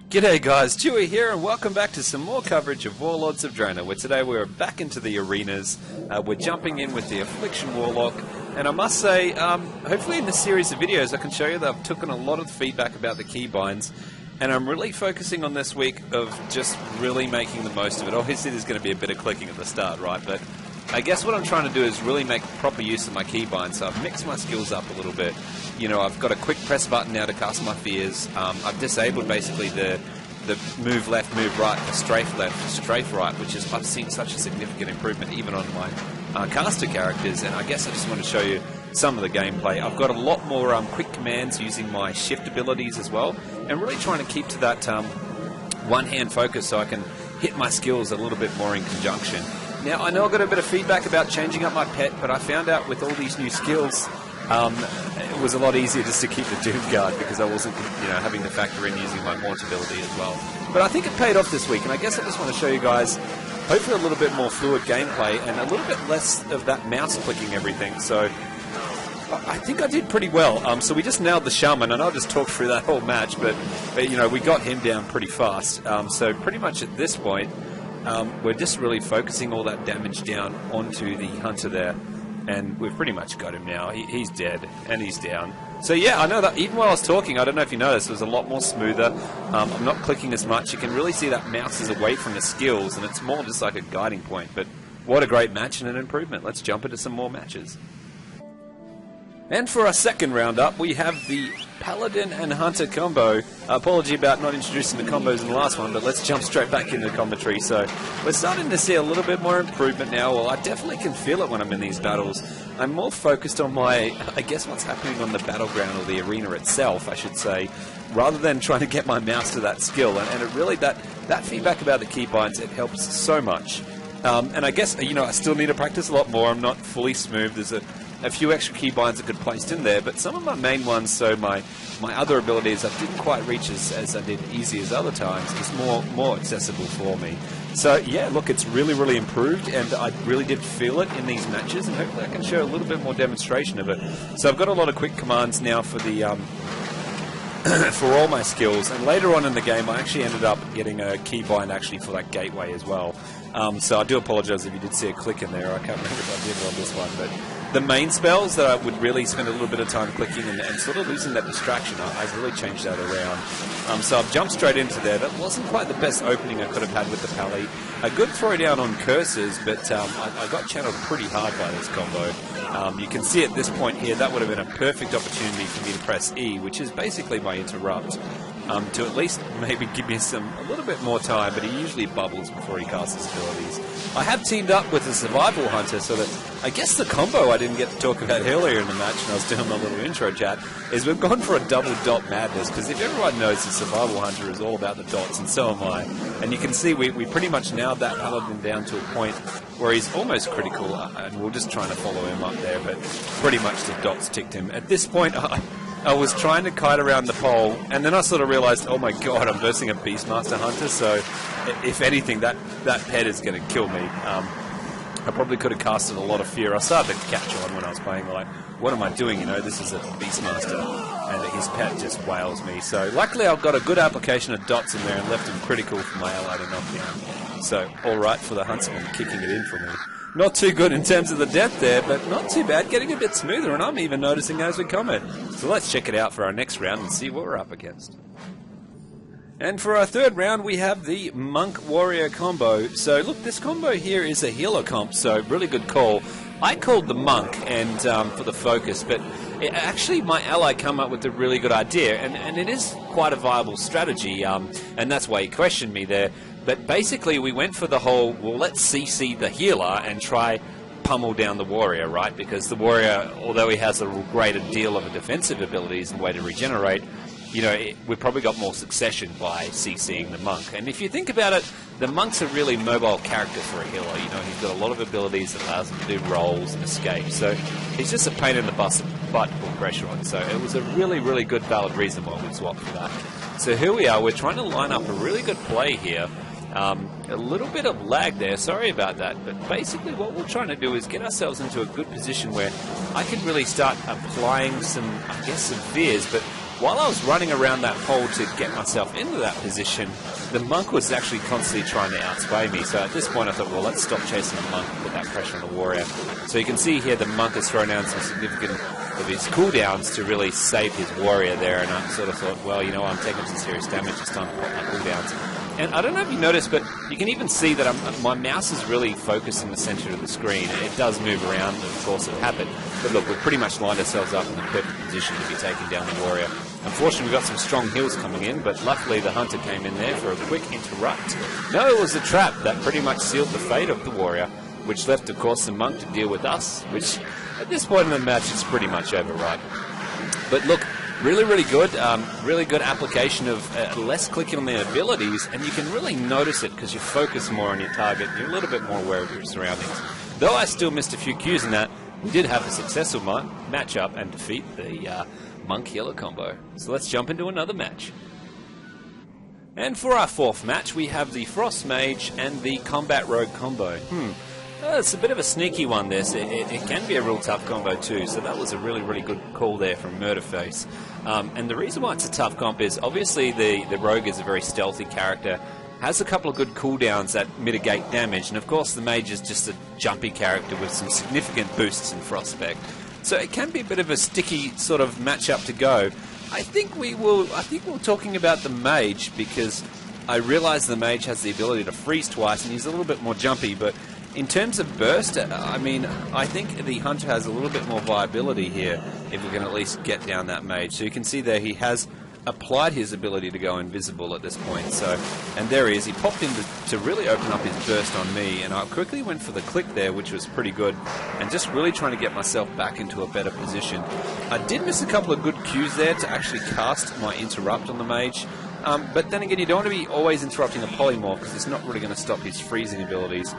G'day guys, Chewy here and welcome back to some more coverage of Warlords of Draenor, where today we're back into the arenas. We're jumping in with the Affliction Warlock, and I must say, hopefully in this series of videos I can show you that I've taken a lot of feedback about the keybinds, and I'm really focusing on this week of just really making the most of it. Obviously there's going to be a bit of clicking at the start, right, but I guess what I'm trying to do is really make proper use of my keybinds, so I've mixed my skills up a little bit. You know, I've got a quick press button now to cast my fears. I've disabled basically the move left, move right, the strafe left, strafe right, which is, I've seen such a significant improvement even on my caster characters, and I guess I just want to show you some of the gameplay. I've got a lot more quick commands using my shift abilities as well, and really trying to keep to that one-hand focus so I can hit my skills a little bit more in conjunction. Now, I know I got a bit of feedback about changing up my pet, but I found out with all these new skills, it was a lot easier just to keep the Doom Guard because I wasn't, having to factor in using my Mort ability as well. But I think it paid off this week, and I guess I just want to show you guys hopefully a little bit more fluid gameplay and a little bit less of that mouse clicking everything. So I think I did pretty well. So we just nailed the Shaman. I know I just talked through that whole match, but we got him down pretty fast. So pretty much at this point, we're just really focusing all that damage down onto the Hunter there. And we've pretty much got him now. He's dead, and he's down. So yeah, I know that even while I was talking, I don't know if you noticed, it was a lot more smoother. I'm not clicking as much. You can really see that mouse is away from the skills, and it's more just like a guiding point. But what a great match and an improvement. Let's jump into some more matches. And for our second roundup, we have the Paladin and Hunter combo. Apology about not introducing the combos in the last one, but let's jump straight back into the combo tree. So we're starting to see a little bit more improvement now. Well, I definitely can feel it when I'm in these battles. I'm more focused on I guess what's happening on the battleground or the arena itself, I should say, rather than trying to get my mouse to that skill. And it really, that feedback about the keybinds, it helps so much. And I guess, I still need to practice a lot more. I'm not fully smooth. There's a few extra keybinds that could placed in there, but some of my main ones, so my other abilities, I didn't quite reach as I did easy as other times. It's more accessible for me. So yeah, look, it's really, really improved, and I really did feel it in these matches, and hopefully I can show a little bit more demonstration of it. So I've got a lot of quick commands now for the for all my skills, and later on in the game I actually ended up getting a keybind actually for that gateway as well. So I do apologise if you did see a click in there. I can't remember if I did on this one, but the main spells that I would really spend a little bit of time clicking and sort of losing that distraction, I've really changed that around. So I've jumped straight into there. That wasn't quite the best opening I could have had with the Pally. A good throw down on curses, but I got channeled pretty hard by this combo. You can see at this point here, that would have been a perfect opportunity for me to press E, which is basically my interrupt. To at least maybe give me a little bit more time, but he usually bubbles before he casts his abilities. I have teamed up with a Survival Hunter, so that I guess the combo I didn't get to talk about earlier in the match when I was doing my little intro chat is we've gone for a double dot madness, because if everyone knows the Survival Hunter is all about the dots, and so am I. And you can see we pretty much nailed that Paladin down to a point where he's almost critical, and we're just trying to follow him up there, but pretty much the dots ticked him. At this point, I was trying to kite around the pole, and then I sort of realised, oh my god, I'm versing a Beastmaster Hunter, so if anything, that pet is going to kill me. I probably could have casted a lot of fear. I started to catch on when I was playing, like, what am I doing? This is a Beastmaster, and his pet just wails me. So luckily I've got a good application of dots in there and left him critical for my ally to knock down. So alright for the Huntsman kicking it in for me. Not too good in terms of the death there, but not too bad, getting a bit smoother, and I'm even noticing as we comment. So let's check it out for our next round and see what we're up against. And for our third round, we have the Monk Warrior combo. So look, this combo here is a healer comp, so really good call. I called the Monk and for the focus, but actually my ally come up with a really good idea, and it is quite a viable strategy, and that's why he questioned me there. But basically we went for the whole, well, let's CC the healer and try pummel down the warrior, right? Because the warrior, although he has a greater deal of defensive abilities and way to regenerate, we've probably got more succession by CCing the monk. And if you think about it, the monk's a really mobile character for a healer. He's got a lot of abilities that allows him to do rolls and escape. So he's just a pain in the butt to put pressure on. So it was a really, really good valid reason why we swapped for that. So here we are. We're trying to line up a really good play here. A little bit of lag there, sorry about that, but basically what we're trying to do is get ourselves into a good position where I can really start applying some fears, but while I was running around that pole to get myself into that position, the monk was actually constantly trying to outsway me. So at this point I thought, well, let's stop chasing the monk and put that pressure on the warrior. So you can see here the monk has thrown down some significant of his cooldowns to really save his warrior there, and I sort of thought, well, you know, I'm taking some serious damage, it's time to pop my cooldowns. And I don't know if you noticed, but you can even see that my mouse is really focused in the center of the screen. It does move around, of course, of habit. But look, we've pretty much lined ourselves up in the perfect position to be taking down the warrior. Unfortunately, we've got some strong heals coming in, but luckily the hunter came in there for a quick interrupt. No, it was a trap that pretty much sealed the fate of the warrior, which left, of course, the monk to deal with us, which at this point in the match is pretty much over, right? But look, really, really good application of less clicking on the abilities, and you can really notice it because you focus more on your target. You're a little bit more aware of your surroundings. Though I still missed a few cues in that, we did have a successful match-up and defeat the monk healer combo. So let's jump into another match. And for our fourth match, we have the Frost Mage and the Combat Rogue combo. It's a bit of a sneaky one, this. It can be a real tough combo too, so that was a really, really good call there from Murderface. And the reason why it's a tough comp is obviously the Rogue is a very stealthy character, has a couple of good cooldowns that mitigate damage, and of course the Mage is just a jumpy character with some significant boosts in Frostspect. So it can be a bit of a sticky sort of matchup to go. I think we're talking about the Mage because I realize the Mage has the ability to freeze twice and he's a little bit more jumpy, but in terms of burst, I mean, I think the Hunter has a little bit more viability here if we can at least get down that Mage. So you can see there he has applied his ability to go invisible at this point. So, and there he is. He popped in to really open up his burst on me, and I quickly went for the click there, which was pretty good, and just really trying to get myself back into a better position. I did miss a couple of good cues there to actually cast my interrupt on the Mage. But then again, you don't want to be always interrupting a polymorph because it's not really going to stop his freezing abilities.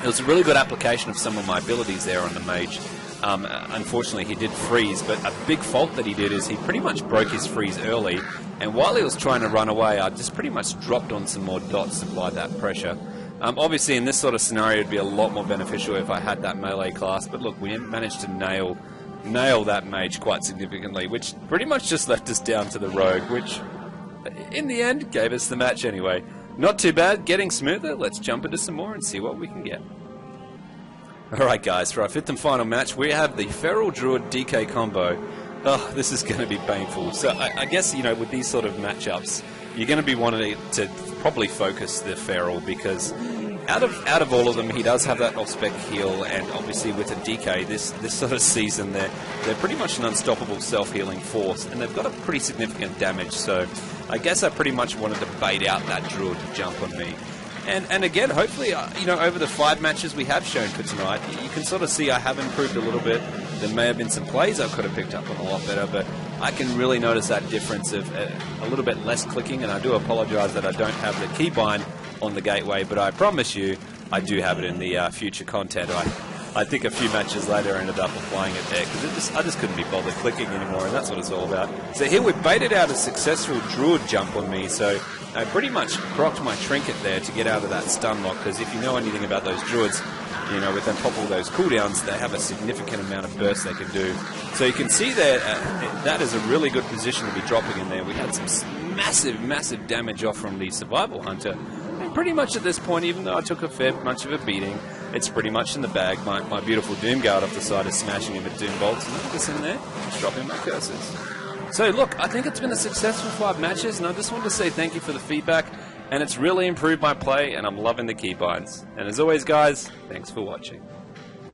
It was a really good application of some of my abilities there on the Mage. Unfortunately, he did freeze, but a big fault that he did is he pretty much broke his freeze early, and while he was trying to run away, I just pretty much dropped on some more dots to apply that pressure. Obviously, in this sort of scenario, it would be a lot more beneficial if I had that melee class, but look, we managed to nail that Mage quite significantly, which pretty much just left us down to the Rogue, which in the end gave us the match anyway. Not too bad, getting smoother. Let's jump into some more and see what we can get. Alright guys, for our fifth and final match, we have the Feral Druid DK combo. Oh, this is going to be painful. So I guess, you know, with these sort of matchups, you're going to be wanting to probably focus the Feral because out of all of them, he does have that off-spec heal, and obviously with a DK, this sort of season, they're pretty much an unstoppable self-healing force, and they've got a pretty significant damage, so I guess I pretty much wanted to bait out that Druid to jump on me. And again, hopefully, you know, over the 5 matches we have shown for tonight, you can sort of see I have improved a little bit. There may have been some plays I could have picked up on a lot better, but I can really notice that difference of a little bit less clicking, and I do apologize that I don't have the keybind on the gateway, but I promise you I do have it in the future content. I think a few matches later I ended up applying it there because I just couldn't be bothered clicking anymore, and that's what it's all about. So here we baited out a successful Druid jump on me, so I pretty much procced my trinket there to get out of that stun lock, because if you know anything about those Druids, you know, with them pop all those cooldowns, they have a significant amount of burst they can do. So you can see there, that is a really good position to be dropping in there. We had some massive, massive damage off from the Survival Hunter. And pretty much at this point, even though I took a fair much of a beating, it's pretty much in the bag. My beautiful Doom Guard off the side is smashing him with Doom Bolts, and I'm just in there, just dropping my curses. So look, I think it's been a successful 5 matches, and I just wanted to say thank you for the feedback, and it's really improved my play, and I'm loving the keybinds. And as always guys, thanks for watching.